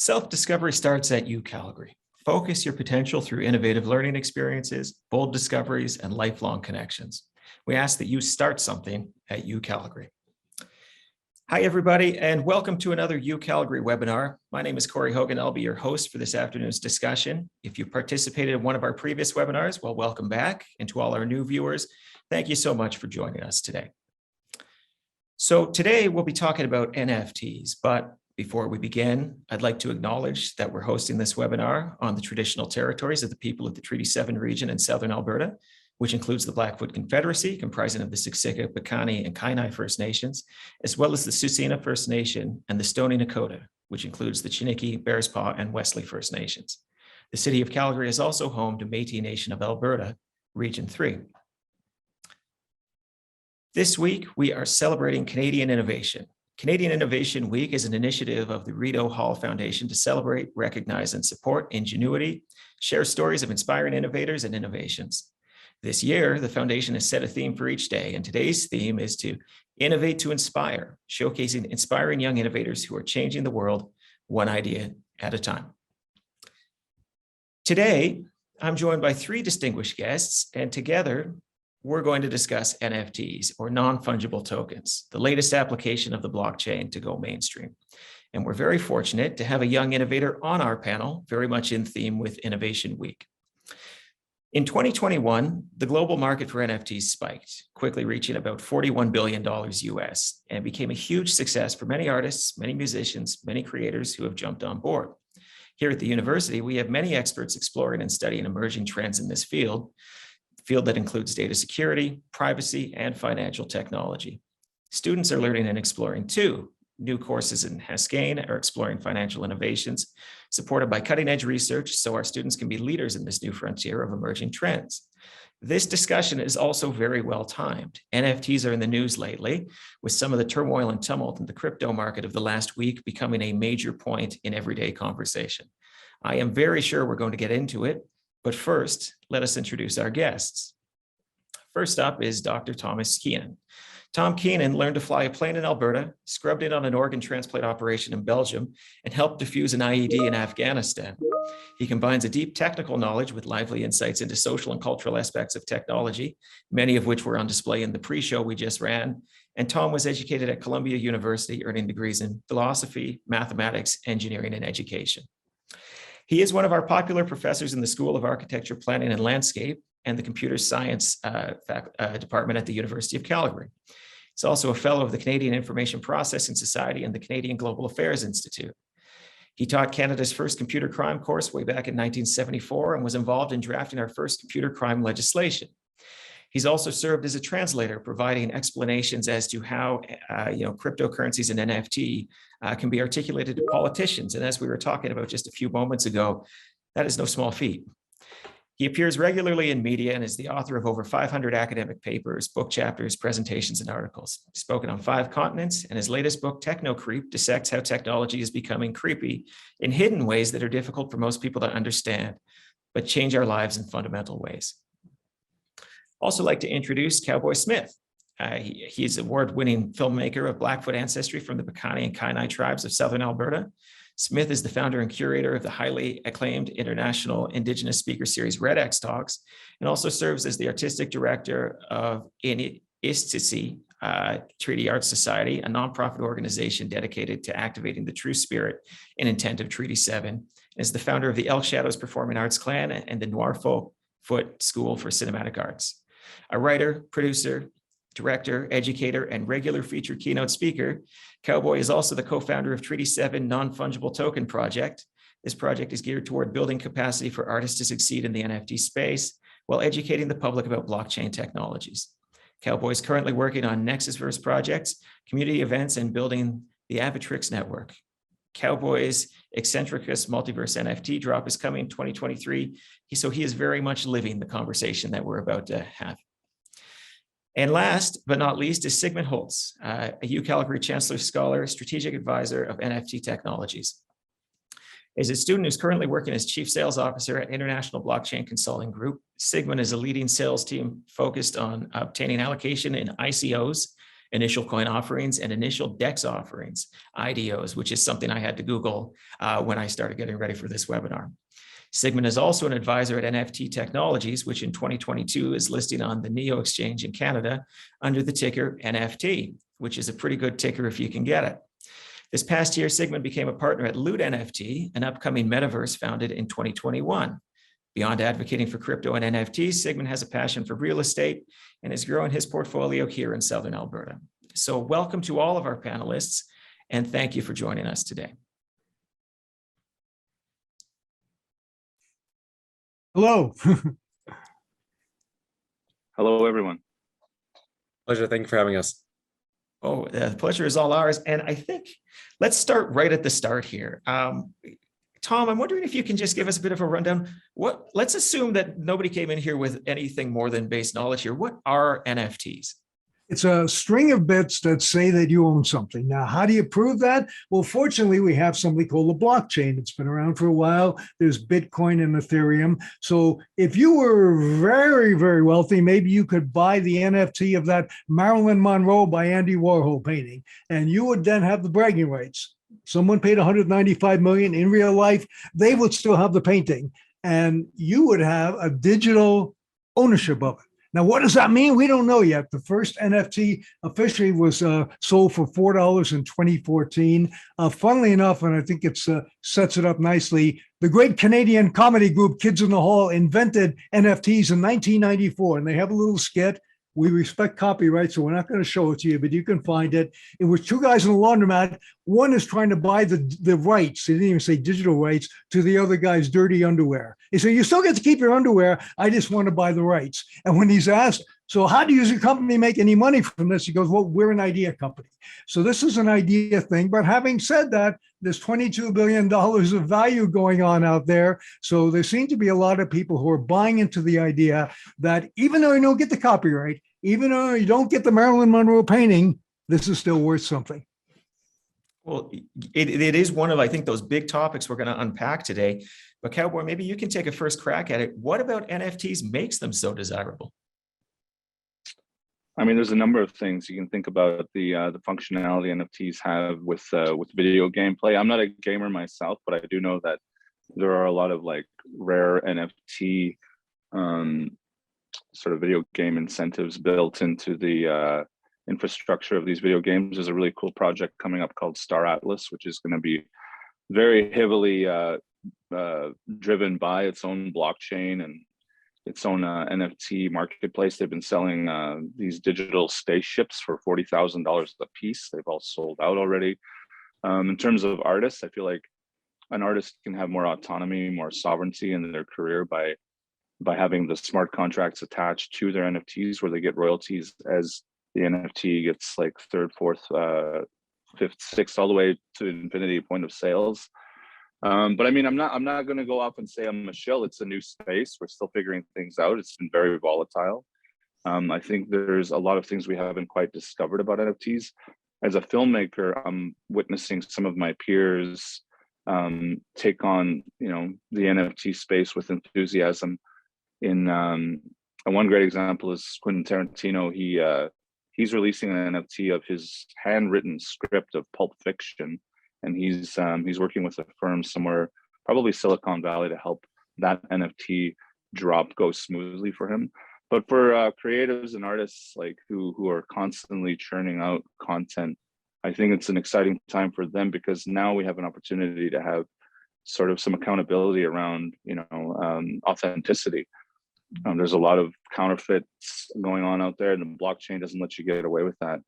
Self-discovery starts at U Calgary. Focus your potential through innovative learning experiences, bold discoveries, and lifelong connections. We ask that you start something at U Calgary. Hi, everybody, and welcome to another U Calgary webinar. My name is Corey Hogan. I'll be your host for this afternoon's discussion. If you participated in one of our previous webinars, well, welcome back. And to all our new viewers, thank you so much for joining us today. So today we'll be talking about NFTs, but before we begin, I'd like to acknowledge that we're hosting this webinar on the traditional territories of the people of the Treaty 7 region in southern Alberta, which includes the Blackfoot Confederacy, comprising of the Siksika, Piikani, and Kainai First Nations, as well as the Tsuut'ina First Nation and the Stoney Nakoda, which includes the Chiniki, Bearspaw, and Wesley First Nations. The city of Calgary is also home to Métis Nation of Alberta, Region 3. This week, we are celebrating Canadian innovation. Canadian Innovation Week is an initiative of the Rideau Hall Foundation to celebrate, recognize, and support ingenuity, share stories of inspiring innovators and innovations. This year, the foundation has set a theme for each day, and today's theme is to innovate to inspire, showcasing inspiring young innovators who are changing the world one idea at a time. Today, I'm joined by three distinguished guests, and together, we're going to discuss NFTs, or non-fungible tokens, the latest application of the blockchain to go mainstream. And we're very fortunate to have a young innovator on our panel, very much in theme with Innovation Week. In 2021, the global market for NFTs spiked, quickly reaching about $41 billion US, and became a huge success for many artists, many musicians, many creators who have jumped on board. Here at the university, we have many experts exploring and studying emerging trends in this field that includes data security, privacy, and financial technology. Students are learning and exploring too. New courses in Haskane are exploring financial innovations, supported by cutting-edge research, so our students can be leaders in this new frontier of emerging trends. This discussion is also very well timed. NFTs are in the news lately, with some of the turmoil and tumult in the crypto market of the last week becoming a major point in everyday conversation. I am very sure we're going to get into it, but first, let us introduce our guests. First up is Dr. Thomas Keenan. Tom Keenan learned to fly a plane in Alberta, scrubbed in on an organ transplant operation in Belgium, and helped defuse an IED in Afghanistan. He combines a deep technical knowledge with lively insights into social and cultural aspects of technology, many of which were on display in the pre-show we just ran. And Tom was educated at Columbia University, earning degrees in philosophy, mathematics, engineering, and education. He is one of our popular professors in the School of Architecture, Planning, and Landscape and the Computer Science Department at the University of Calgary. He's also a fellow of the Canadian Information Processing Society and the Canadian Global Affairs Institute. He taught Canada's first computer crime course way back in 1974 and was involved in drafting our first computer crime legislation. He's also served as a translator, providing explanations as to how cryptocurrencies and NFT can be articulated to politicians. And as we were talking about just a few moments ago, that is no small feat. He appears regularly in media and is the author of over 500 academic papers, book chapters, presentations, and articles. He's spoken on 5 continents, and his latest book, Techno Creep, dissects how technology is becoming creepy in hidden ways that are difficult for most people to understand, but change our lives in fundamental ways. Also like to introduce Cowboy Smith. He's an award-winning filmmaker of Blackfoot ancestry from the Piikani and Kainai tribes of southern Alberta. Smith is the founder and curator of the highly acclaimed international Indigenous speaker series REDx Talks, and also serves as the artistic director of ITCP, Treaty Arts Society, a nonprofit organization dedicated to activating the true spirit and intent of Treaty 7, and is the founder of the Elk Shadows Performing Arts Clan and the Noirfoot School for Cinematic Arts. A writer, producer, director, educator, and regular featured keynote speaker, Cowboy is also the co-founder of Treaty 7 Non-Fungible Token Project. This project is geared toward building capacity for artists to succeed in the NFT space while educating the public about blockchain technologies. Cowboy is currently working on Nexusverse projects, community events, and building the Avatrix network. Cowboy's Eccentricus Multiverse NFT drop is coming in 2023, so he is very much living the conversation that we're about to have. And last but not least is Sigmund Holtz, a U Calgary Chancellor Scholar, Strategic Advisor of NFT Technologies. As a student who's currently working as Chief Sales Officer at International Blockchain Consulting Group, Sigmund is a leading sales team focused on obtaining allocation in ICOs initial coin offerings and initial DEX offerings, IDOs, which is something I had to Google when I started getting ready for this webinar. Sigmund is also an advisor at NFT Technologies, which in 2022 is listing on the NEO exchange in Canada under the ticker NFT, which is a pretty good ticker if you can get it. This past year, Sigmund became a partner at Loot NFT, an upcoming metaverse founded in 2021. Beyond advocating for crypto and NFTs, Sigmund has a passion for real estate and is growing his portfolio here in Southern Alberta. So welcome to all of our panelists, and thank you for joining us today. Hello. Hello, everyone. Pleasure. Thank you for having us. Oh, the pleasure is all ours. And I think let's start right at the start here. Tom, I'm wondering if you can just give us a bit of a rundown. Let's assume that nobody came in here with anything more than base knowledge here. What are NFTs? It's a string of bits that say that you own something. Now, how do you prove that? Well, fortunately, we have something called the blockchain. It's been around for a while. There's Bitcoin and Ethereum. So if you were very, very wealthy, maybe you could buy the NFT of that Marilyn Monroe by Andy Warhol painting, and you would then have the bragging rights. Someone paid $195 million in real life, they would still have the painting, and you would have a digital ownership of it. Now, what does that mean? We don't know yet. The first NFT officially was sold for $4 in 2014. Funnily enough, and I think it sets it up nicely, the great Canadian comedy group Kids in the Hall invented NFTs in 1994, and they have a little skit. We respect copyright, so we're not going to show it to you, but you can find it. It was two guys in a laundromat. One is trying to buy the rights, they didn't even say digital rights, to the other guy's dirty underwear. He said, you still get to keep your underwear. I just want to buy the rights. And when he's asked, so how do you as a company make any money from this? He goes, well, we're an idea company. So this is an idea thing. But having said that, there's $22 billion of value going on out there. So there seem to be a lot of people who are buying into the idea that even though you don't get the copyright, even though you don't get the Marilyn Monroe painting, this is still worth something. Well, it is one of, I think, those big topics we're going to unpack today. But Cowboy, maybe you can take a first crack at it. What about NFTs makes them so desirable? I mean, there's a number of things you can think about the functionality NFTs have with video gameplay. I'm not a gamer myself, but I do know that there are a lot of like rare NFT sort of video game incentives built into the infrastructure of these video games. There's a really cool project coming up called Star Atlas, which is going to be very heavily driven by its own blockchain and its own NFT marketplace. They've been selling these digital spaceships for $40,000 a piece. They've all sold out already. In terms of artists, I feel like an artist can have more autonomy, more sovereignty in their career by having the smart contracts attached to their NFTs, where they get royalties as the NFT gets like third, fourth, fifth, sixth, all the way to infinity point of sales. But I mean, I'm not going to go off and say I'm a shill. It's a new space. We're still figuring things out. It's been very volatile. I think there's a lot of things we haven't quite discovered about NFTs. As a filmmaker, I'm witnessing some of my peers take on, the NFT space with enthusiasm. And one great example is Quentin Tarantino. He's releasing an NFT of his handwritten script of Pulp Fiction. And he's working with a firm somewhere, probably Silicon Valley, to help that NFT drop go smoothly for him. But for creatives and artists like who are constantly churning out content, I think it's an exciting time for them, because now we have an opportunity to have sort of some accountability around, authenticity. There's a lot of counterfeits going on out there, and the blockchain doesn't let you get away with that.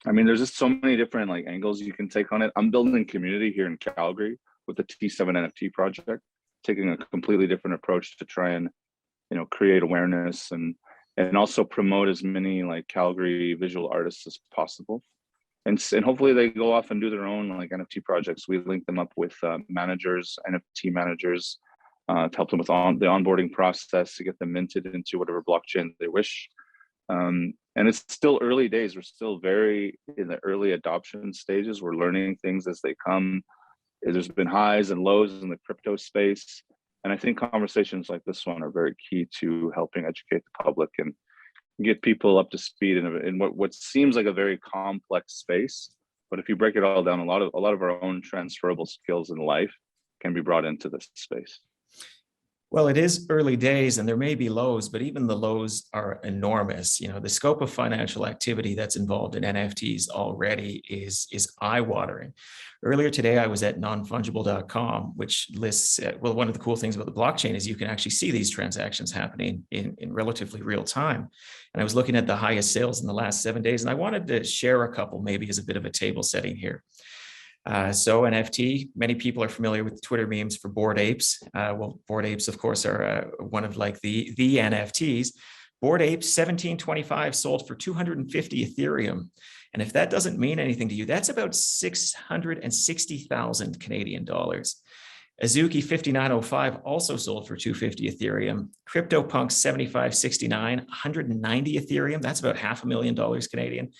I mean, there's just so many different like angles you can take on it. I'm building community here in Calgary with the T7 NFT project, taking a completely different approach to try and, create awareness and also promote as many like Calgary visual artists as possible. And hopefully they go off and do their own like NFT projects. We link them up with managers, NFT managers, to help them with the onboarding process, to get them minted into whatever blockchain they wish. And it's still early days. We're still very in the early adoption stages. We're learning things as they come. There's been highs and lows in the crypto space. And I think conversations like this one are very key to helping educate the public and get people up to speed in what seems like a very complex space. But if you break it all down, a lot of our own transferable skills in life can be brought into this space. Well, it is early days and there may be lows, but even the lows are enormous. You know, the scope of financial activity that's involved in NFTs already is eye-watering. Earlier today, I was at non-fungible.com, which lists, well, one of the cool things about the blockchain is you can actually see these transactions happening in relatively real time. And I was looking at the highest sales in the last 7 days, and I wanted to share a couple maybe as a bit of a table setting here. So NFT, many people are familiar with Twitter memes for Bored Apes. Well, Bored Apes, of course, are one of like the NFTs. Bored Apes 1725 sold for 250 Ethereum. And if that doesn't mean anything to you, that's about 660,000 Canadian dollars. Azuki 5905 also sold for 250 Ethereum. CryptoPunks 7569, 190 Ethereum. That's about $500,000 Canadian.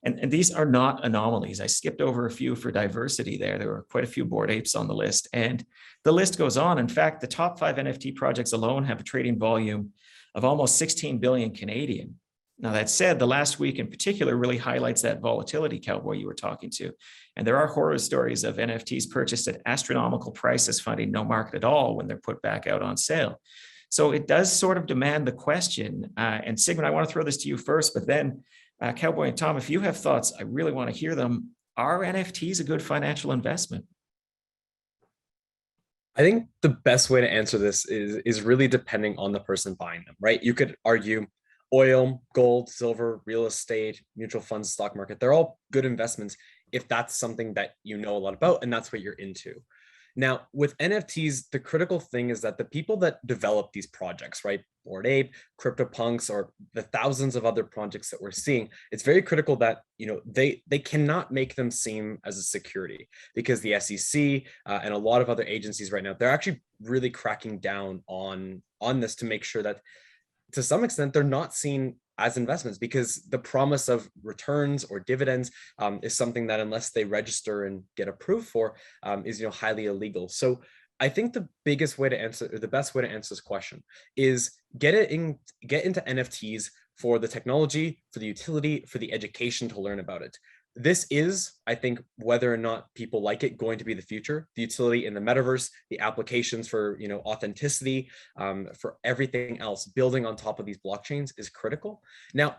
And these are not anomalies. I skipped over a few for diversity there. There were quite a few Bored Apes on the list. And the list goes on. In fact, the top 5 NFT projects alone have a trading volume of almost 16 billion Canadian. Now, that said, the last week in particular really highlights that volatility, Cowboy, you were talking to. And there are horror stories of NFTs purchased at astronomical prices, finding no market at all when they're put back out on sale. So it does sort of demand the question. And Sigmund, I want to throw this to you first, but then Cowboy and Tom, if you have thoughts, I really want to hear them. Are NFTs a good financial investment? I think the best way to answer this is really depending on the person buying them, right? You could argue oil, gold, silver, real estate, mutual funds, stock market. They're all good investments if that's something that you know a lot about and that's what you're into. Now, with NFTs, the critical thing is that the people that develop these projects, right, Bored Ape, CryptoPunks, or the thousands of other projects that we're seeing, it's very critical that they cannot make them seem as a security, because the SEC and a lot of other agencies right now, they're actually really cracking down on this to make sure that to some extent they're not seen as investments, because the promise of returns or dividends is something that unless they register and get approved for is highly illegal. So I think the biggest way to answer, or the best way to answer this question is get into NFTs for the technology, for the utility, for the education to learn about it. This is, I think, whether or not people like it, going to be the future. The utility in the metaverse, the applications for authenticity, for everything else, building on top of these blockchains is critical. Now,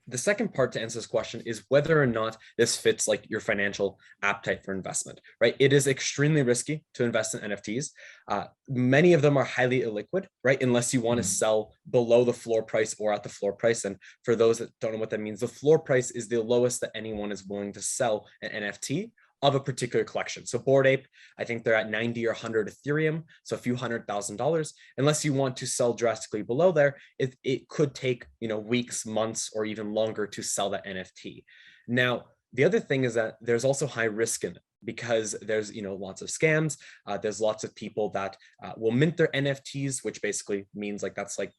the second part to answer this question is whether or not this fits like your financial appetite for investment, right? It is extremely risky to invest in NFTs. Many of them are highly illiquid, right? Unless you want to sell below the floor price or at the floor price. And for those that don't know what that means, the floor price is the lowest that anyone is willing to sell an NFT of a particular collection. So Bored Ape, I think they're at 90 or 100 Ethereum, so a few $100,000. Unless you want to sell drastically below there, it could take weeks, months, or even longer to sell that NFT. Now, the other thing is that there's also high risk in it, because there's lots of scams. There's lots of people that will mint their NFTs, which basically means like that's like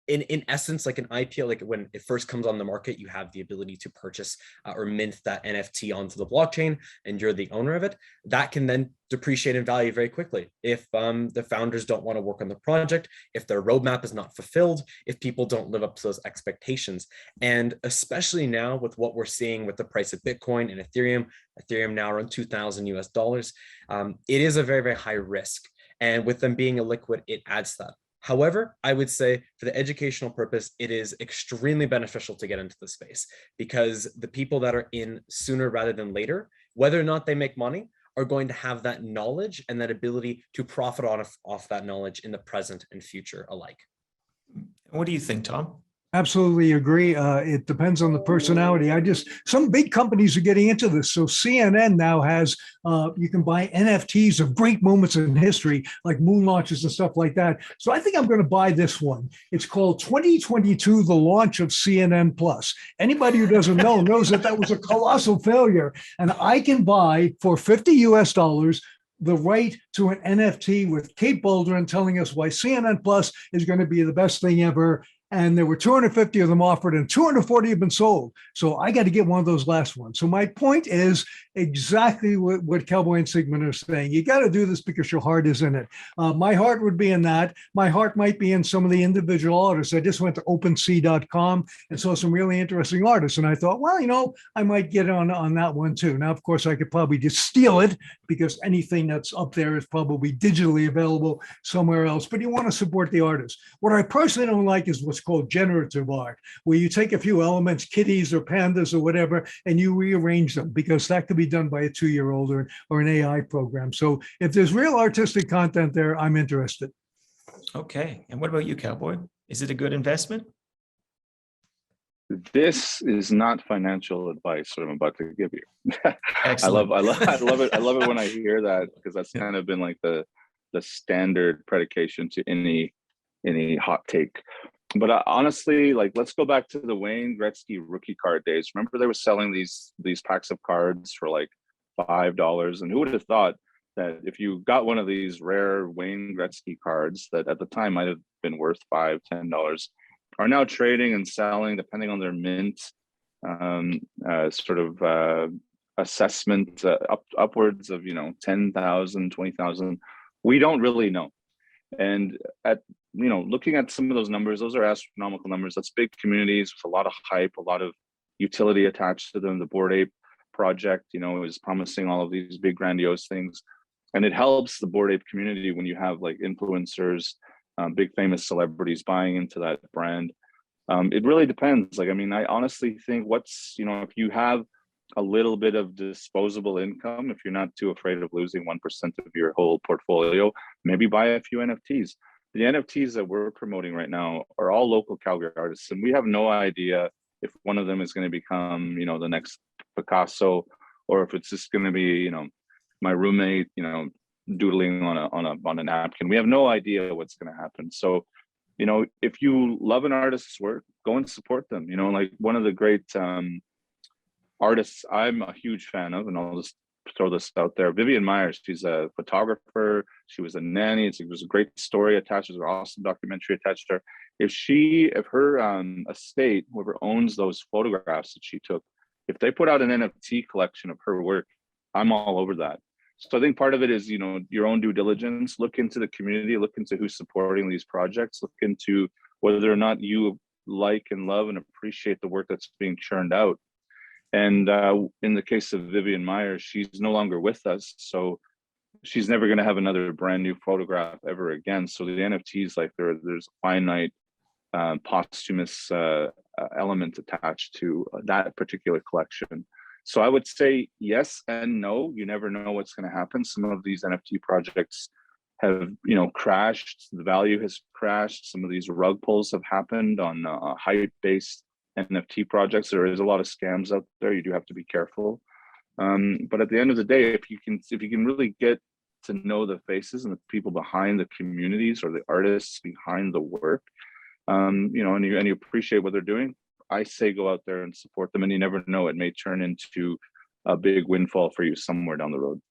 in essence, like an IPO, like when it first comes on the market, you have the ability to purchase or mint that NFT onto the blockchain, and you're the owner of it. That can then depreciate in value very quickly if the founders don't want to work on the project, if their roadmap is not fulfilled, if people don't live up to those expectations. And especially now with what we're seeing with the price of Bitcoin and Ethereum now around $2,000 it is a very, very high risk. And with them being illiquid, it adds that. However, I would say for the educational purpose, it is extremely beneficial to get into the space, because the people that are in sooner rather than later, whether or not they make money, are going to have that knowledge and that ability to profit off that knowledge in the present and future alike. What do you think, Tom? Absolutely agree. It depends on the personality. Some big companies are getting into this. So CNN now has, you can buy NFTs of great moments in history, like moon launches and stuff like that. So I think I'm going to buy this one. It's called 2022, the launch of CNN Plus. Anybody who doesn't know knows that was a colossal failure. And I can buy for $50 the right to an NFT with Kate Baldwin telling us why CNN Plus is going to be the best thing ever. And there were 250 of them offered and 240 have been sold. So I got to get one of those last ones. So my point is, exactly what Cowboy and Sigmund are saying. You got to do this because your heart is in it. My heart would be in that. My heart might be in some of the individual artists. I just went to OpenSea.com and saw some really interesting artists. And I thought, well, I might get on that one too. Now, of course, I could probably just steal it because anything that's up there is probably digitally available somewhere else. But you want to support the artist. What I personally don't like is what's called generative art, where you take a few elements, kitties or pandas or whatever, and you rearrange them, because that could be done by a 2-year-old or an AI program. So if there's real artistic content there, I'm interested. Okay. And what about you, Cowboy? Is it a good investment? This is not financial advice what I'm about to give you. Excellent. I love it. I love it when I hear that, because that's kind of been like the standard predication to any hot take. But honestly, like, let's go back to the Wayne Gretzky rookie card days. Remember, they were selling these packs of cards for like $5, and who would have thought that if you got one of these rare Wayne Gretzky cards that at the time might have been worth $5, $10, are now trading and selling, depending on their mint assessment, upwards of 10,000, 20,000. We don't really know. And looking at some of those numbers, those are astronomical numbers. That's big communities with a lot of hype, a lot of utility attached to them. The Bored Ape project, is promising all of these big grandiose things. And it helps the Bored Ape community when you have like influencers, big famous celebrities buying into that brand. It really depends. I honestly think if you have a little bit of disposable income, if you're not too afraid of losing 1% of your whole portfolio, maybe buy a few NFTs. The NFTs that we're promoting right now are all local Calgary artists, and we have no idea if one of them is going to become, the next Picasso, or if it's just going to be, my roommate, doodling on a napkin. We have no idea what's going to happen. So, if you love an artist's work, go and support them. Like one of the great artists I'm a huge fan of, and I'll just throw this out there, Vivian Myers. She's a photographer. She was a nanny. It was a great story attached. There's an awesome documentary attached to her. If her estate, whoever owns those photographs that she took, if they put out an NFT collection of her work, I'm all over that. So I think part of it is, your own due diligence. Look into the community, look into who's supporting these projects, look into whether or not you like and love and appreciate the work that's being churned out. And in the case of Vivian Myers, she's no longer with us. So she's never going to have another brand new photograph ever again. So the NFTs, like there's a finite posthumous element attached to that particular collection. So I would say yes and no. You never know what's going to happen. Some of these NFT projects have, crashed. The value has crashed. Some of these rug pulls have happened on hype-based NFT projects. There is a lot of scams out there. You do have to be careful. But at the end of the day, if you can really get to know the faces and the people behind the communities or the artists behind the work, and you appreciate what they're doing, I say go out there and support them. And you never know, it may turn into a big windfall for you somewhere down the road.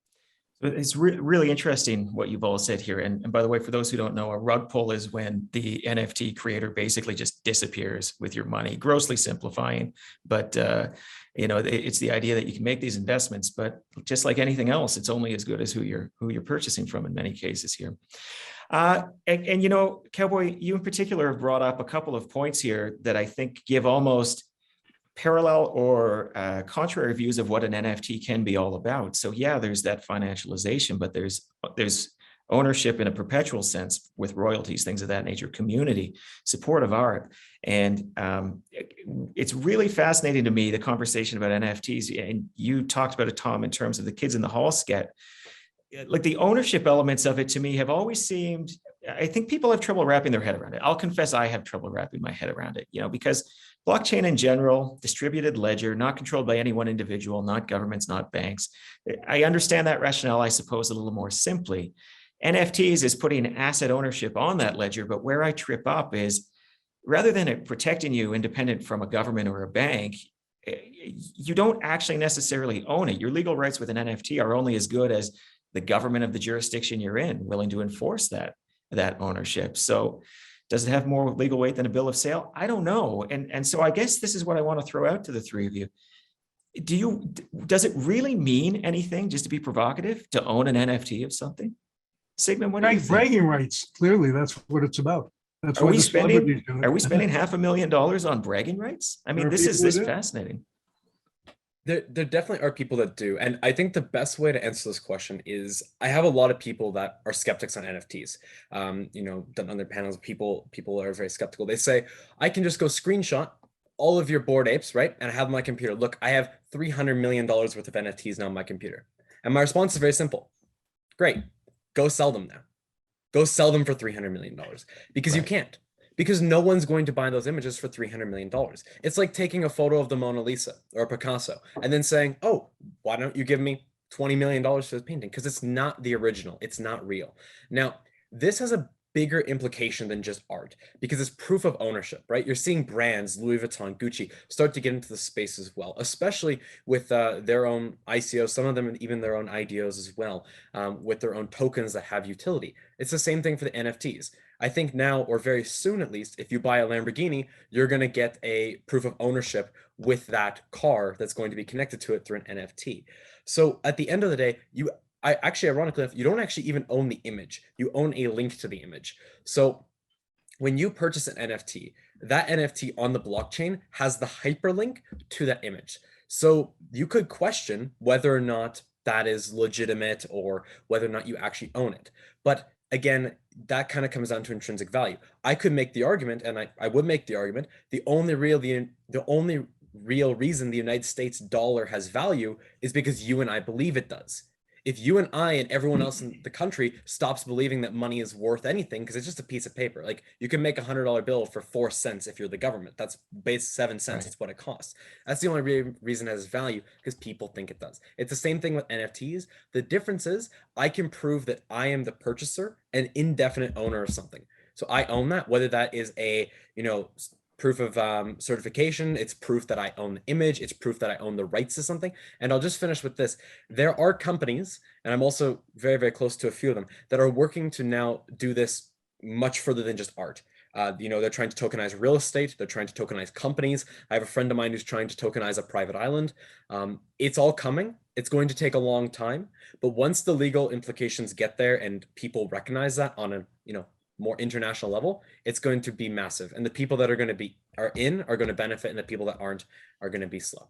It's really interesting what you've all said here. And by the way, for those who don't know, a rug pull is when the NFT creator basically just disappears with your money, grossly simplifying. But, it's the idea that you can make these investments, but just like anything else, it's only as good as who you're purchasing from in many cases here. Cowboy, you in particular have brought up a couple of points here that I think give almost parallel or contrary views of what an NFT can be all about. So yeah, there's that financialization, but there's ownership in a perpetual sense with royalties, things of that nature, community, support of art. And it's really fascinating to me, the conversation about NFTs. And you talked about it, Tom, in terms of the Kids in the Hall sketch. Like the ownership elements of it to me have always seemed, I think people have trouble wrapping their head around it. I'll confess I have trouble wrapping my head around it, because blockchain in general, distributed ledger, not controlled by any one individual, not governments, not banks. I understand that rationale, I suppose, a little more simply. NFTs is putting asset ownership on that ledger, but where I trip up is rather than it protecting you independent from a government or a bank, you don't actually necessarily own it. Your legal rights with an NFT are only as good as the government of the jurisdiction you're in willing to enforce that ownership. So does it have more legal weight than a bill of sale? I don't know. And so I guess this is what I want to throw out to the three of you. does it really mean anything, just to be provocative, to own an NFT of something? Sigmund, what do you think? Bragging rights, clearly, that's what it's about. That's Are why we the spending celebrities do it. $500,000 on bragging rights? I mean, There are this is people who do. fascinating. There definitely are people that do. And I think the best way to answer this question is I have a lot of people that are skeptics on NFTs. Done on their panels, people are very skeptical. They say, I can just go screenshot all of your Bored Apes, right? And I have my computer. Look, I have $300 million worth of NFTs now on my computer. And my response is very simple. Great, go sell them now. Go sell them for $300 million because you can't. Because no one's going to buy those images for $300 million. It's like taking a photo of the Mona Lisa or Picasso and then saying, oh, why don't you give me $20 million for this painting? Because it's not the original. It's not real. Now, this has a bigger implication than just art because it's proof of ownership, right? You're seeing brands, Louis Vuitton, Gucci, start to get into the space as well, especially with their own ICOs, some of them even their own IDOs as well, with their own tokens that have utility. It's the same thing for the NFTs. I think now, or very soon at least, if you buy a Lamborghini, you're going to get a proof of ownership with that car that's going to be connected to it through an NFT. So at the end of the day, ironically enough, you don't actually even own the image. You own a link to the image. So when you purchase an NFT, that NFT on the blockchain has the hyperlink to that image. So you could question whether or not that is legitimate or whether or not you actually own it. But again, that kind of comes down to intrinsic value. I could make the argument, and I would make the argument, the only real reason the United States dollar has value is because you and I believe it does. If you and I and everyone else in the country stops believing that money is worth anything, because it's just a piece of paper, like you can make $100 bill for 4 cents if you're the government. That's base 7 cents. It's what it costs. That's the only reason it has value, because people think it does. It's the same thing with NFTs. The difference is I can prove that I am the purchaser and indefinite owner of something. So I own that, whether that is a, proof of certification, it's proof that I own the image, it's proof that I own the rights to something. And I'll just finish with this. There are companies, and I'm also very, very close to a few of them, that are working to now do this much further than just art. They're trying to tokenize real estate, they're trying to tokenize companies. I have a friend of mine who's trying to tokenize a private island. It's all coming. It's going to take a long time, but once the legal implications get there and people recognize that on a, more international level, it's going to be massive. And the people that are going to benefit, and the people that aren't are going to be slow.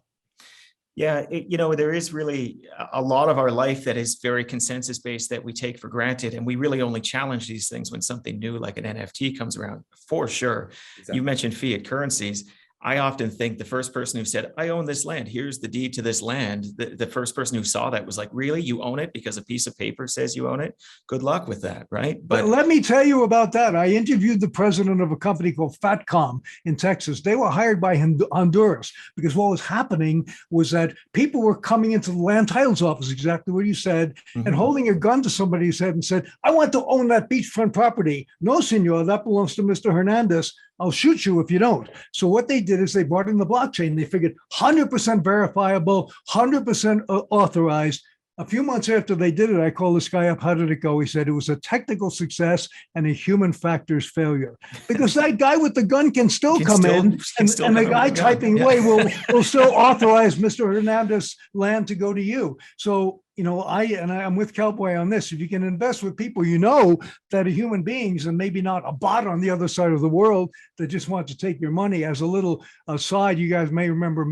Yeah, there is really a lot of our life that is very consensus based that we take for granted. And we really only challenge these things when something new like an NFT comes around, for sure. Exactly. You mentioned fiat currencies. I often think the first person who said, I own this land, here's the deed to this land, the first person who saw that was like, really? You own it because a piece of paper says you own it? Good luck with that, right? But let me tell you about that. I interviewed the president of a company called Fatcom in Texas. They were hired by Honduras because what was happening was that people were coming into the land titles office, exactly what you said, and holding a gun to somebody's head and said, I want to own that beachfront property. No, senor, that belongs to Mr. Hernandez. I'll shoot you if you don't. So what they did is they brought in the blockchain. They figured 100% verifiable, 100% authorized. A few months after they did it, I called this guy up. How did it go? He said it was a technical success and a human factors failure. Because that guy with the gun can still come in, and the guy typing away will still authorize Mr. Hernandez's land to go to you. So, I'm with Cowboy on this. If you can invest with people that are human beings and maybe not a bot on the other side of the world that just wants to take your money. As a little aside, you guys may remember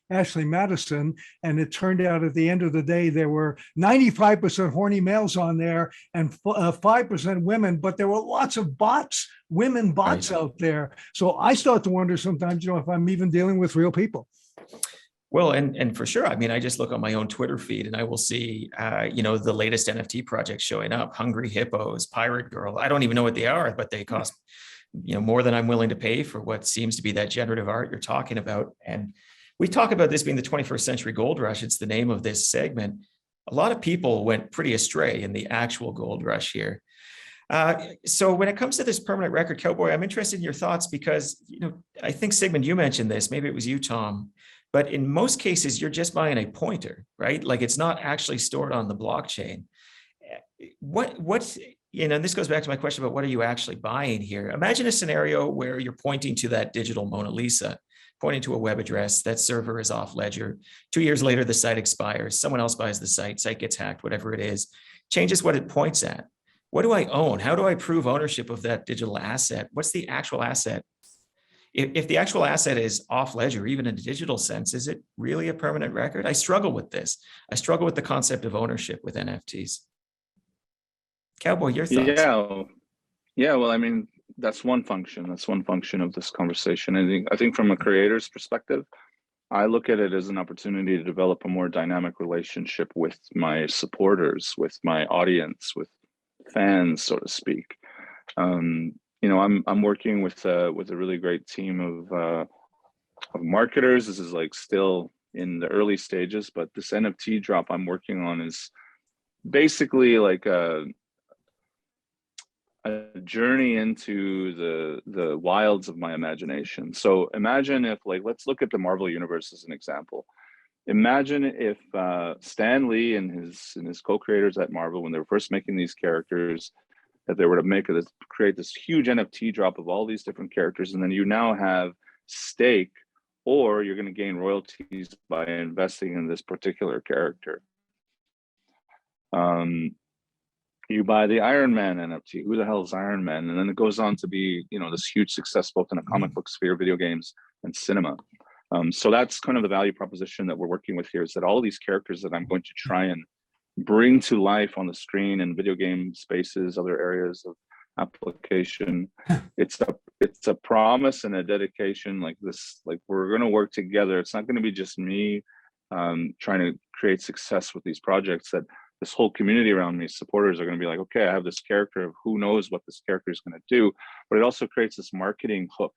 Ashley Madison, and it turned out at the end of the day, there were 95% horny males on there and 5% women, but there were lots of bots, women bots out there. So I start to wonder sometimes, if I'm even dealing with real people. Well, and for sure. I mean, I just look on my own Twitter feed and I will see, the latest NFT projects showing up, Hungry Hippos, Pirate Girl. I don't even know what they are, but they cost, more than I'm willing to pay for what seems to be that generative art you're talking about. And we talk about this being the 21st century gold rush. It's the name of this segment. A lot of people went pretty astray in the actual gold rush here. So when it comes to this permanent record, Cowboy, I'm interested in your thoughts because, I think Sigmund, you mentioned this, maybe it was you, Tom, but in most cases, you're just buying a pointer, right? Like it's not actually stored on the blockchain. And this goes back to my question about what are you actually buying here? Imagine a scenario where you're pointing to that digital Mona Lisa. pointing to a web address. That server is off ledger. 2 years later, the site expires. Someone else buys the site gets hacked, whatever it is, changes what it points at. What do I own? How do I prove ownership of that digital asset? What's the actual asset? If the actual asset is off ledger, even in a digital sense, is it really a permanent record? I struggle with this. I struggle with the concept of ownership with NFTs. Cowboy, your thoughts? Yeah. Well, I mean, that's one function. That's one function of this conversation. I think from a creator's perspective, I look at it as an opportunity to develop a more dynamic relationship with my supporters, with my audience, with fans, so to speak. You know, I'm working with a really great team of marketers. This is like still in the early stages, but this NFT drop I'm working on is basically like a journey into the wilds of my imagination. So imagine if, like, let's look at the Marvel universe as an example. Imagine if Stan Lee and his co-creators at Marvel, when they were first making these characters, that they were to create this huge NFT drop of all these different characters, and then you now have stake, or you're going to gain royalties by investing in this particular character. You buy the Iron Man NFT. Who the hell is Iron Man? And then it goes on to be, you know, this huge success both in the comic book sphere, video games, and cinema. So that's kind of the value proposition that we're working with here, is that all of these characters that I'm going to try and bring to life on the screen in video game spaces, other areas of application, it's a promise and a dedication like this. Like, we're going to work together. It's not going to be just me trying to create success with these projects. That this whole community around me, supporters, are going to be like, okay, I have this character, of who knows what this character is going to do. But it also creates this marketing hook,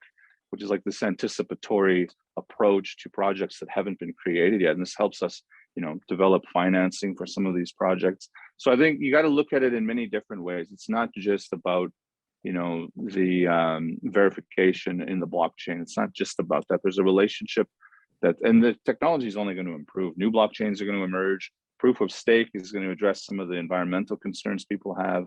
which is like this anticipatory approach to projects that haven't been created yet. And this helps us, you know, develop financing for some of these projects. So I think you got to look at it in many different ways. It's not just about, you know, the verification in the blockchain. It's not just about that. There's a relationship and the technology is only going to improve. New blockchains are going to emerge. Proof of stake is going to address some of the environmental concerns people have.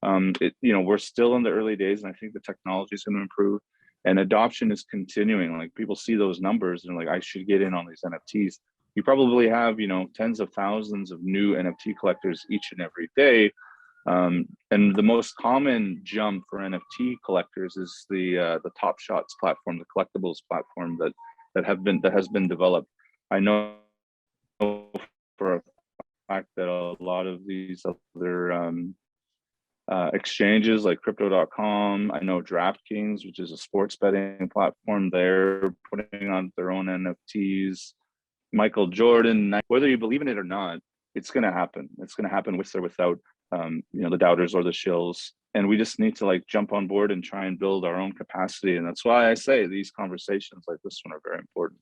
You know, we're still in the early days, and I think the technology is going to improve, and adoption is continuing. Like, people see those numbers and they're like, I should get in on these NFTs. You probably have, you know, tens of thousands of new NFT collectors each and every day. And the most common jump for NFT collectors is the Top Shots platform, the collectibles platform that has been developed. I know for a fact that a lot of these other exchanges like crypto.com, I know DraftKings, which is a sports betting platform, they're putting on their own NFTs. Michael Jordan, whether you believe in it or not, it's going to happen. It's going to happen with or without you know, the doubters or the shills. And we just need to, like, jump on board and try and build our own capacity. And that's why I say these conversations like this one are very important.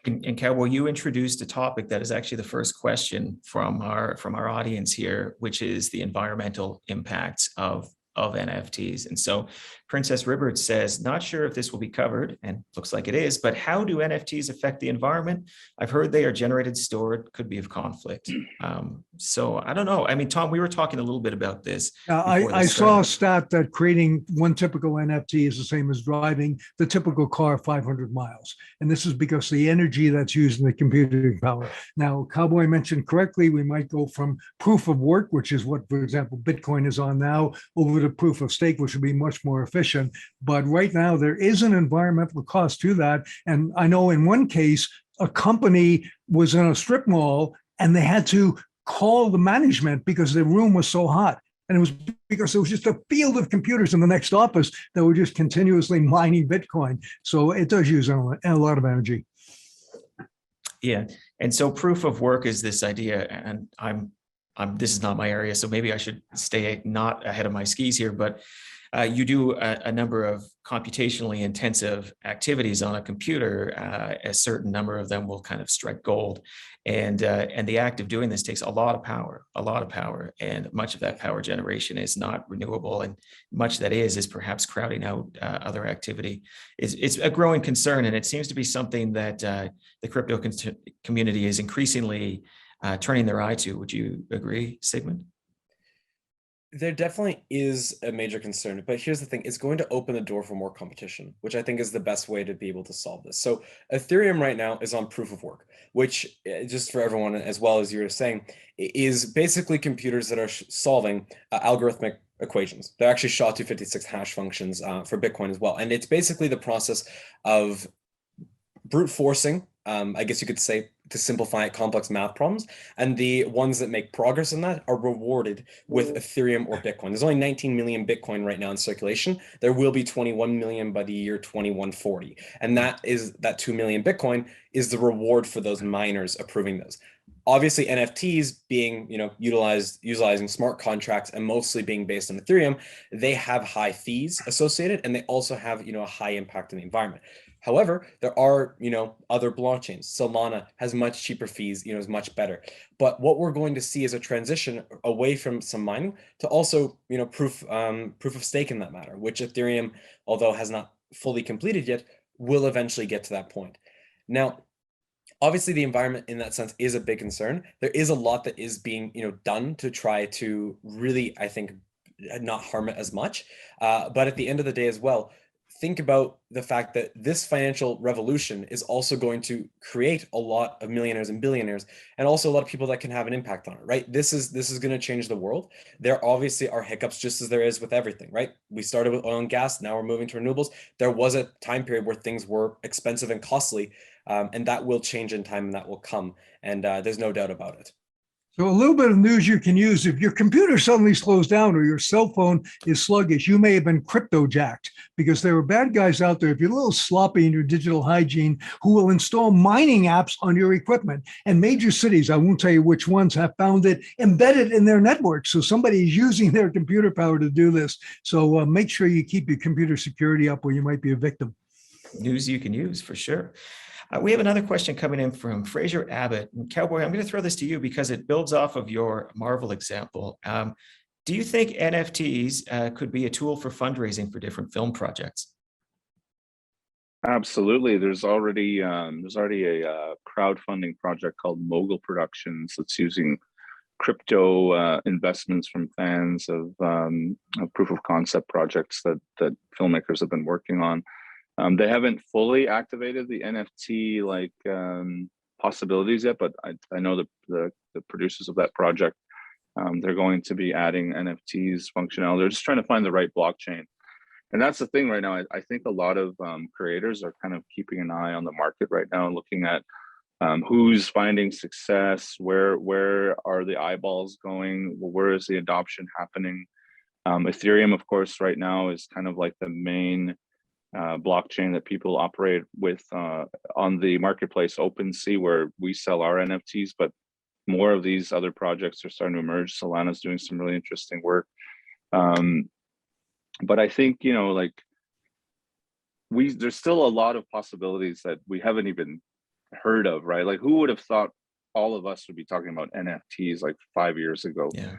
And Cowboy, you introduced a topic that is actually the first question from our audience here, which is the environmental impacts of NFTs. And so Princess Ribbert says, not sure if this will be covered, and looks like it is, but how do NFTs affect the environment? I've heard they are generated, stored, could be of conflict. So I don't know. I mean, Tom, we were talking a little bit about this. I saw a stat that creating one typical NFT is the same as driving the typical car 500 miles. And this is because the energy that's used in the computing power. Now, Cowboy mentioned correctly, we might go from proof of work, which is what, for example, Bitcoin is on now, over to proof of stake, which would be much more efficient. But right now, there is an environmental cost to that. And I know in one case, a company was in a strip mall and they had to call the management because the room was so hot. And it was because there was just a field of computers in the next office that were just continuously mining Bitcoin. So it does use a lot of energy. Yeah. And so proof of work is this idea, and this is not my area, so maybe I should stay not ahead of my skis here, but you do a number of computationally intensive activities on a computer. A certain number of them will kind of strike gold, and the act of doing this takes a lot of power, and much of that power generation is not renewable, and much that is perhaps crowding out other activity. It's a growing concern, and it seems to be something that the crypto community is increasingly turning their eye to. Would you agree, Sigmund? There definitely is a major concern, but here's the thing, it's going to open the door for more competition, which I think is the best way to be able to solve this. So Ethereum right now is on proof of work, which just for everyone, as well as you were saying, is basically computers that are solving algorithmic equations. They're actually SHA-256 hash functions for Bitcoin as well. And it's basically the process of brute forcing, I guess you could say, to simplify it, complex math problems. And the ones that make progress in that are rewarded with Ethereum or Bitcoin. There's only 19 million Bitcoin right now in circulation. There will be 21 million by the year 2140. And that 2 million Bitcoin is the reward for those miners approving those. Obviously, NFTs being, utilizing smart contracts and mostly being based on Ethereum, they have high fees associated, and they also have, a high impact on the environment. However, there are, other blockchains. Solana has much cheaper fees, is much better. But what we're going to see is a transition away from some mining to also, proof of stake in that matter, which Ethereum, although has not fully completed yet, will eventually get to that point. Now, obviously, the environment in that sense is a big concern. There is a lot that is being, done to try to really, I think, not harm it as much. But at the end of the day as well, think about the fact that this financial revolution is also going to create a lot of millionaires and billionaires, and also a lot of people that can have an impact on it, right? This is going to change the world. There obviously are hiccups, just as there is with everything, right? We started with oil and gas, now we're moving to renewables. There was a time period where things were expensive and costly, and that will change in time, and that will come. And there's no doubt about it. So a little bit of news you can use. If your computer suddenly slows down or your cell phone is sluggish, you may have been crypto-jacked, because there are bad guys out there, if you're a little sloppy in your digital hygiene, who will install mining apps on your equipment. And major cities, I won't tell you which ones, have found it embedded in their network. So somebody is using their computer power to do this. So make sure you keep your computer security up, or you might be a victim. News you can use for sure. We have another question coming in from Fraser Abbott. And Cowboy, I'm going to throw this to you because it builds off of your Marvel example. Do you think NFTs could be a tool for fundraising for different film projects? Absolutely. There's already a crowdfunding project called Mogul Productions that's using crypto investments from fans of proof of concept projects that filmmakers have been working on. They haven't fully activated the NFT possibilities yet, but I know the producers of that project, they're going to be adding NFTs functionality. They're just trying to find the right blockchain. And that's the thing right now. I think a lot of creators are kind of keeping an eye on the market right now and looking at who's finding success, where are the eyeballs going, where is the adoption happening. Ethereum, of course, right now is kind of like the main blockchain that people operate with on the marketplace OpenSea, where we sell our NFTs, but more of these other projects are starting to emerge. Solana's doing some really interesting work. But I think, there's still a lot of possibilities that we haven't even heard of, right? Like, who would have thought all of us would be talking about NFTs like 5 years ago? Yeah.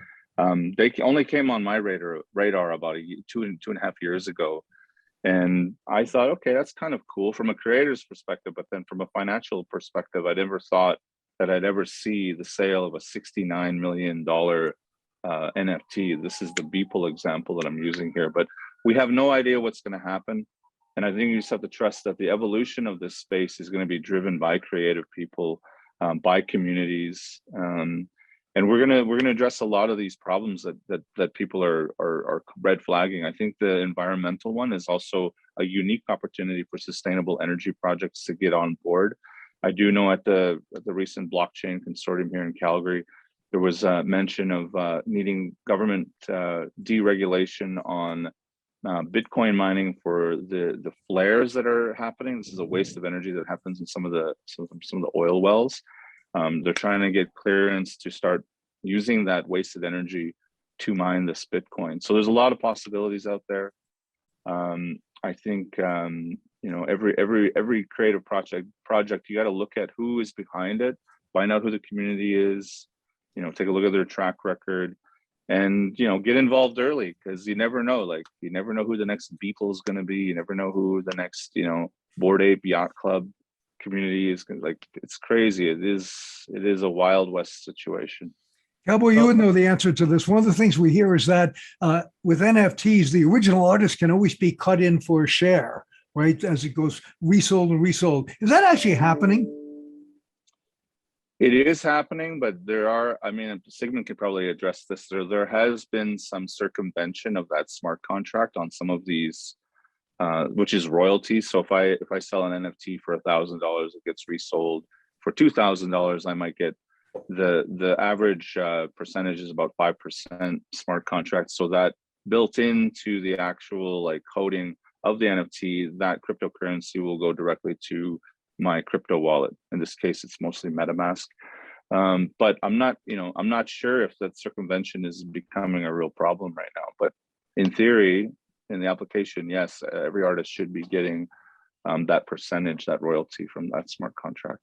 They only came on my radar about two and a half years ago. And I thought, okay, that's kind of cool from a creator's perspective, but then from a financial perspective, I never thought that I'd ever see the sale of a $69 million NFT. This is the Beeple example that I'm using here, but we have no idea what's going to happen. And I think you just have to trust that the evolution of this space is going to be driven by creative people, by communities. And we're gonna address a lot of these problems that people are red flagging. I think the environmental one is also a unique opportunity for sustainable energy projects to get on board. I do know at the recent blockchain consortium here in Calgary, there was a mention of needing government deregulation on Bitcoin mining for the flares that are happening. This is a waste of energy that happens in some of the oil wells. They're trying to get clearance to start using that wasted energy to mine this Bitcoin. So there's a lot of possibilities out there. I think every creative project you got to look at who is behind it, find out who the community is, take a look at their track record, and get involved early, because you never know. Like, you never know who the next Beeple is going to be. You never know who the next Bored Ape Yacht Club community is. Like, it's crazy. It is a Wild West situation. Cowboy, you would know the answer to this. One of the things we hear is that with NFTs, the original artist can always be cut in for a share, right? As it goes resold and resold. Is that actually happening? It is happening, but there are, I mean, Sigmund could probably address this. There has been some circumvention of that smart contract on some of these, which is royalties. So if I sell an NFT for $1,000, it gets resold for $2,000, I might get the average percentage is about 5% smart contract. So that built into the actual like coding of the NFT, that cryptocurrency will go directly to my crypto wallet. In this case, it's mostly MetaMask. But I'm not sure if that circumvention is becoming a real problem right now. But in theory, in the application, yes, every artist should be getting that percentage, that royalty from that smart contract.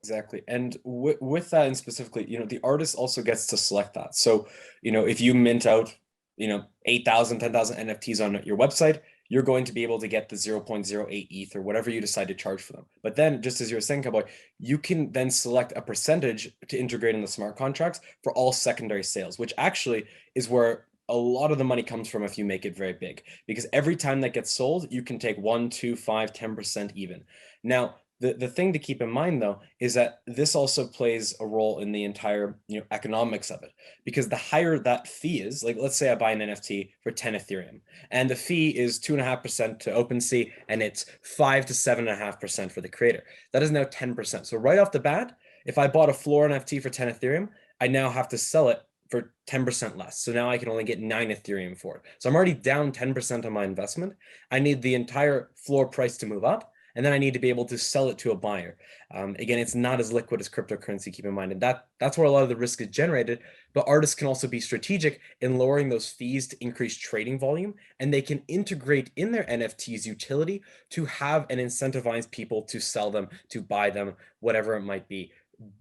Exactly. And with that, and specifically, the artist also gets to select that. So, if you mint out, 8,000, 10,000 NFTs on your website, you're going to be able to get the 0.08 ETH or whatever you decide to charge for them. But then, just as you were saying, Cowboy, you can then select a percentage to integrate in the smart contracts for all secondary sales, which actually is where a lot of the money comes from if you make it very big. Because every time that gets sold, you can take 1, 2, 5, 10% even. Now, the thing to keep in mind, though, is that this also plays a role in the entire economics of it, because the higher that fee is, like let's say I buy an NFT for 10 Ethereum, and the fee is 2.5% to OpenSea, and it's 5 to 7.5% for the creator. That is now 10%. So right off the bat, if I bought a floor NFT for 10 Ethereum, I now have to sell it for 10% less. So now I can only get 9 Ethereum for it. So I'm already down 10% on my investment. I need the entire floor price to move up, and then I need to be able to sell it to a buyer. Again, it's not as liquid as cryptocurrency, keep in mind. And that's where a lot of the risk is generated. But artists can also be strategic in lowering those fees to increase trading volume. And they can integrate in their NFTs utility to have and incentivize people to sell them, to buy them, whatever it might be.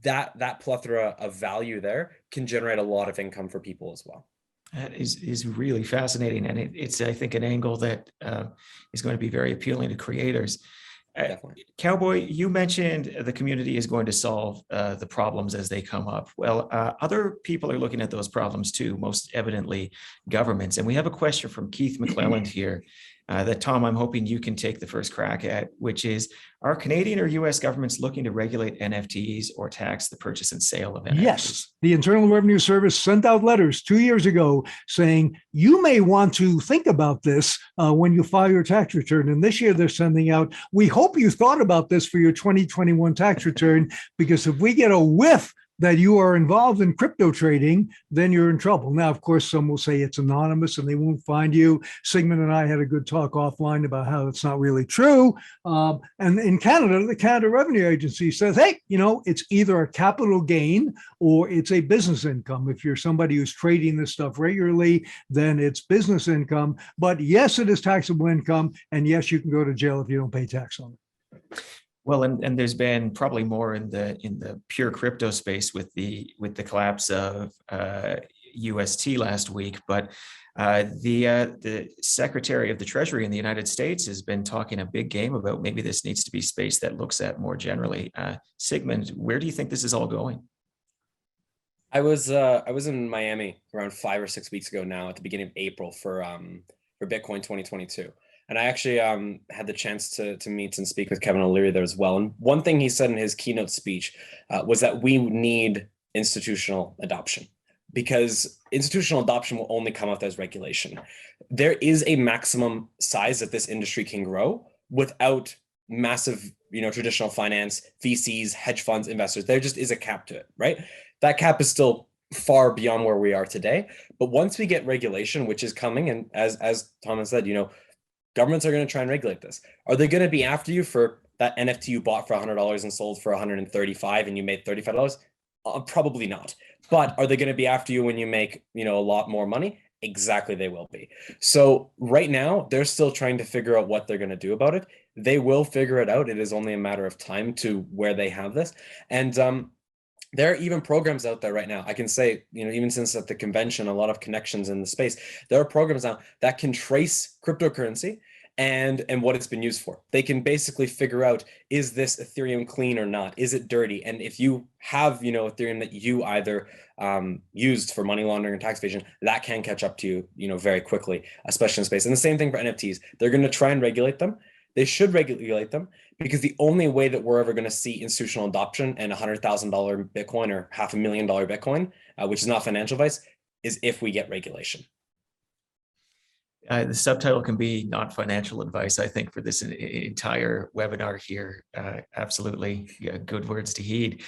That plethora of value there can generate a lot of income for people as well. That is really fascinating. And it's, I think, an angle that is going to be very appealing to creators. Cowboy, you mentioned the community is going to solve the problems as they come up. Well, other people are looking at those problems too, most evidently governments. And we have a question from Keith McClelland here that, Tom, I'm hoping you can take the first crack at, which is, are Canadian or US governments looking to regulate NFTs or tax the purchase and sale of NFTs? Yes. The Internal Revenue Service sent out letters 2 years ago saying you may want to think about this when you file your tax return. And this year they're sending out, we hope you thought about this for your 2021 tax return, because if we get a whiff that you are involved in crypto trading, then you're in trouble. Now, of course, some will say it's anonymous and they won't find you. Sigmund and I had a good talk offline about how it's not really true. And in Canada, the Canada Revenue Agency says, hey, it's either a capital gain or it's a business income. If you're somebody who's trading this stuff regularly, then it's business income. But yes, it is taxable income. And yes, you can go to jail if you don't pay tax on it. Well, and there's been probably more in the pure crypto space with the collapse of UST last week, but the Secretary of the Treasury in the United States has been talking a big game about maybe this needs to be space that looks at more generally. Sigmund, where do you think this is all going? I was in Miami around 5 or 6 weeks ago now, at the beginning of April for Bitcoin 2022. And I actually had the chance to meet and speak with Kevin O'Leary there as well. And one thing he said in his keynote speech was that we need institutional adoption, because institutional adoption will only come out as regulation. There is a maximum size that this industry can grow without massive, traditional finance, VCs, hedge funds, investors. There just is a cap to it, right? That cap is still far beyond where we are today. But once we get regulation, which is coming, and as Thomas said, governments are going to try and regulate this. Are they going to be after you for that NFT you bought for $100 and sold for $135 and you made $35? Probably not. But are they going to be after you when you make, a lot more money? Exactly, they will be. So right now, they're still trying to figure out what they're going to do about it. They will figure it out. It is only a matter of time to where they have this. And there are even programs out there right now. I can say, even since at the convention, a lot of connections in the space, there are programs now that can trace cryptocurrency and what it's been used for. They can basically figure out, is this Ethereum clean or not? Is it dirty? And if you have, Ethereum that you either used for money laundering and tax evasion, that can catch up to you, very quickly, especially in space. And the same thing for NFTs. They're going to try and regulate them. They should regulate them, because the only way that we're ever going to see institutional adoption and $100,000 Bitcoin or $500,000 Bitcoin, which is not financial advice, is if we get regulation. The subtitle can be not financial advice, I think, for this entire webinar here. Absolutely, yeah, good words to heed.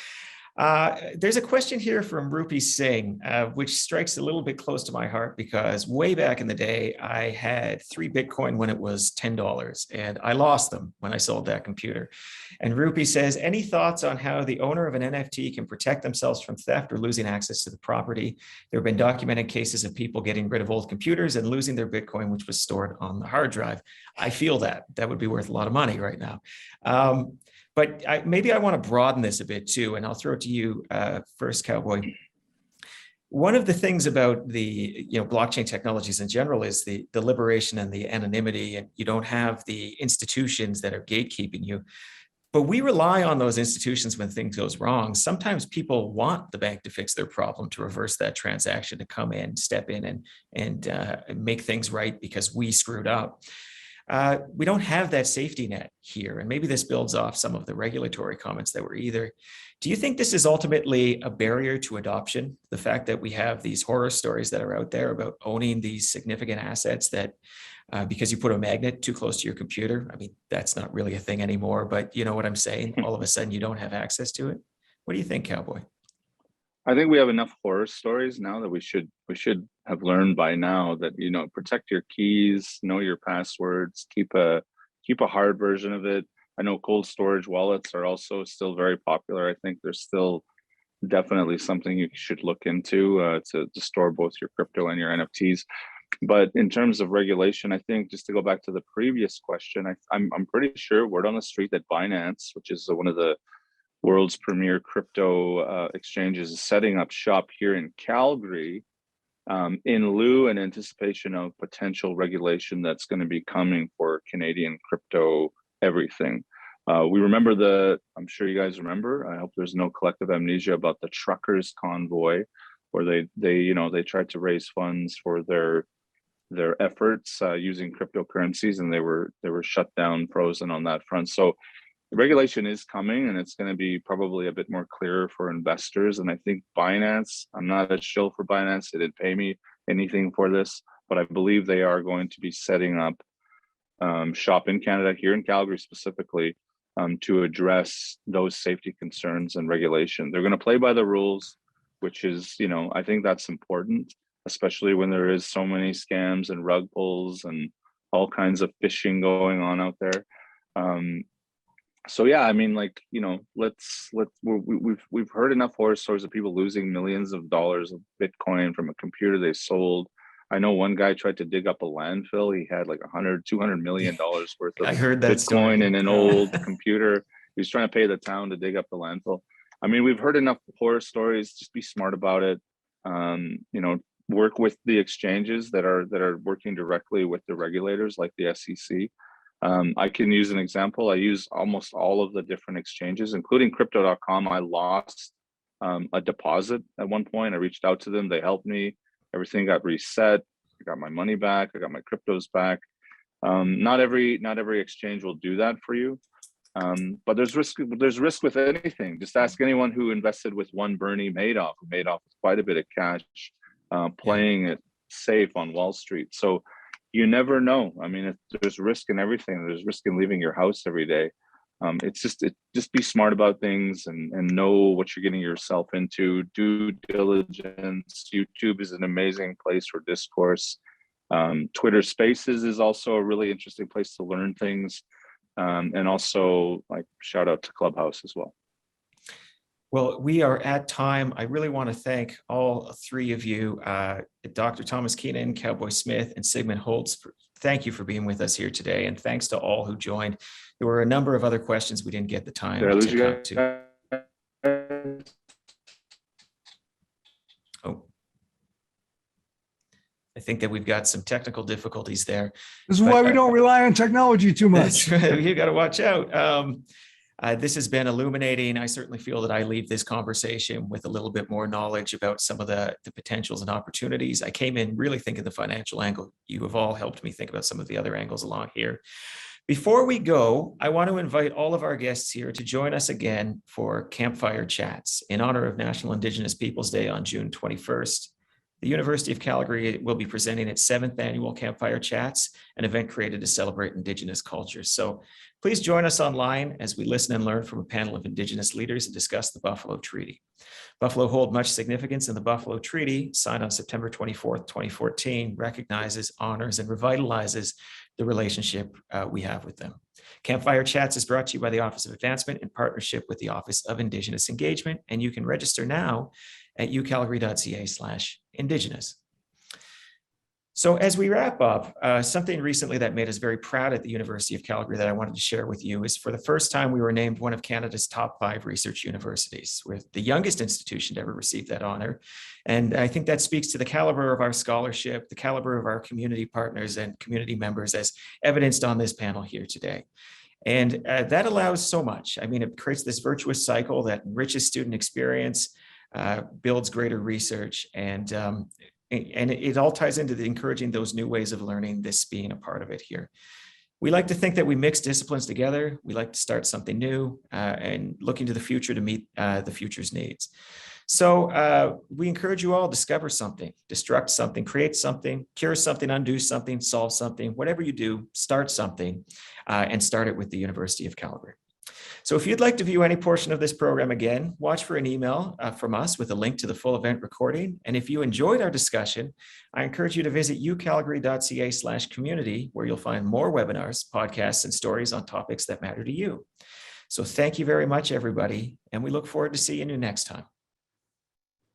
There's a question here from Rupi Singh, which strikes a little bit close to my heart, because way back in the day, I had 3 Bitcoin when it was $10, and I lost them when I sold that computer. And Rupi says, any thoughts on how the owner of an NFT can protect themselves from theft or losing access to the property? There have been documented cases of people getting rid of old computers and losing their Bitcoin, which was stored on the hard drive. I feel that would be worth a lot of money right now. But maybe I want to broaden this a bit too, and I'll throw it to you first, Cowboy. One of the things about the blockchain technologies in general is the liberation and the anonymity, and you don't have the institutions that are gatekeeping you. But we rely on those institutions when things goes wrong. Sometimes people want the bank to fix their problem, to reverse that transaction, to come in, step in, and make things right because we screwed up. We don't have that safety net here. And maybe this builds off some of the regulatory comments that were either. Do you think this is ultimately a barrier to adoption? The fact that we have these horror stories that are out there about owning these significant assets that because you put a magnet too close to your computer, I mean, that's not really a thing anymore, but you know what I'm saying? All of a sudden you don't have access to it. What do you think, Cowboy? I think we have enough horror stories now that we should have learned by now that, protect your keys, know your passwords, keep a hard version of it. I know cold storage wallets are also still very popular. I think there's still definitely something you should look into to store both your crypto and your NFTs. But in terms of regulation, I think, just to go back to the previous question, I'm pretty sure word on the street that Binance, which is one of the world's premier crypto exchanges, is setting up shop here in Calgary in lieu and anticipation of potential regulation that's going to be coming for Canadian crypto everything. We remember I'm sure you guys remember, I hope there's no collective amnesia about the truckers convoy, where they tried to raise funds for their efforts using cryptocurrencies, and they were shut down, frozen on that front. So regulation is coming, and it's going to be probably a bit more clear for investors. And I think Binance, I'm not a shill for Binance, they didn't pay me anything for this, but I believe they are going to be setting up shop in Canada, here in Calgary specifically, to address those safety concerns and regulation. They're going to play by the rules, which is, I think that's important, especially when there is so many scams and rug pulls and all kinds of phishing going on out there. So yeah, I mean, we've heard enough horror stories of people losing millions of dollars of Bitcoin from a computer they sold. I know one guy tried to dig up a landfill. He had like $200 million worth of Bitcoin in an old computer. He was trying to pay the town to dig up the landfill. I mean, we've heard enough horror stories. Just be smart about it. Work with the exchanges that are working directly with the regulators, like the SEC. I can use an example. I use almost all of the different exchanges, including crypto.com. I lost a deposit at one point. I reached out to them. They helped me. Everything got reset. I got my money back. I got my cryptos back. Not every exchange will do that for you. But there's risk with anything. Just ask anyone who invested with one Bernie Madoff, who made off with quite a bit of cash, playing it safe on Wall Street. So you never know. I mean, there's risk in everything. There's risk in leaving your house every day. Just be smart about things and know what you're getting yourself into. Due diligence. YouTube is an amazing place for discourse. Twitter Spaces is also a really interesting place to learn things. And also, shout out to Clubhouse as well. Well, we are at time. I really want to thank all three of you, Dr. Thomas Keenan, Cowboy Smith, and Sigmund Holtz. Thank you for being with us here today. And thanks to all who joined. There were a number of other questions we didn't get the time to come to. Oh. I think that we've got some technical difficulties there. This is why we don't rely on technology too much. That's right. You got to watch out. This has been illuminating. I certainly feel that I leave this conversation with a little bit more knowledge about some of the potentials and opportunities. I came in really thinking the financial angle. You have all helped me think about some of the other angles along here. Before we go, I want to invite all of our guests here to join us again for Campfire Chats in honor of National Indigenous Peoples Day on June 21st. The University of Calgary will be presenting its 7th annual Campfire Chats, an event created to celebrate Indigenous cultures. So please join us online as we listen and learn from a panel of Indigenous leaders and discuss the Buffalo Treaty. Buffalo hold much significance, and the Buffalo Treaty, signed on September 24th, 2014, recognizes, honors, and revitalizes the relationship we have with them. Campfire Chats is brought to you by the Office of Advancement in partnership with the Office of Indigenous Engagement, and you can register now at ucalgary.ca/Indigenous. So as we wrap up, something recently that made us very proud at the University of Calgary that I wanted to share with you is for the first time we were named one of Canada's top 5 research universities. We're the youngest institution to ever receive that honor. And I think that speaks to the caliber of our scholarship, the caliber of our community partners and community members as evidenced on this panel here today. And that allows so much. I mean, it creates this virtuous cycle that enriches student experience, builds greater research, and it all ties into encouraging those new ways of learning, this being a part of it here. We like to think that we mix disciplines together. We like to start something new and looking to the future to meet the future's needs. So we encourage you all to discover something, destruct something, create something, cure something, undo something, solve something, whatever you do, start something and start it with the University of Calgary. So if you'd like to view any portion of this program again, watch for an email from us with a link to the full event recording. And if you enjoyed our discussion, I encourage you to visit ucalgary.ca/community, where you'll find more webinars, podcasts, and stories on topics that matter to you. So thank you very much, everybody, and we look forward to seeing you next time.